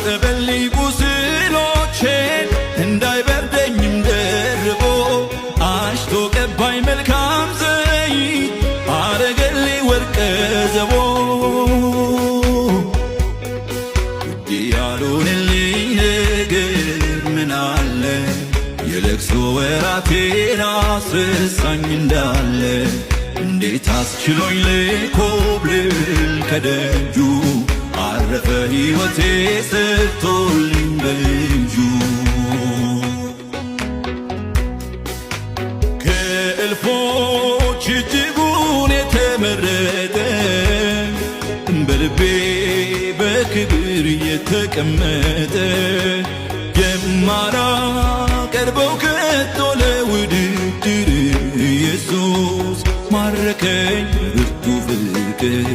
አጠበልኝ ቁስሎቼን እንዳይበርደኝም ደርቦ አሽቶ ቀባኝ መልካም ዘይት አረገልኝ ወርቀ ዘቦ ውድ ያልሆነልኝ ነገር ምን አለ የለቅሶ ወራቴን አስረሳኝ እንዳለ እንዴት አስችሎኝ ልኮብልል ከደጁ አረፈ ሕይወቴ ሰርቶልኝ በእጁ ከእልፎች እጅጉን የተመረጠ በልቤ በክብር የተቀመጠ የማላቀርበው ከቶ ለውድድር ኢየሱስ ማረከኝ ብርቱ ፍቅር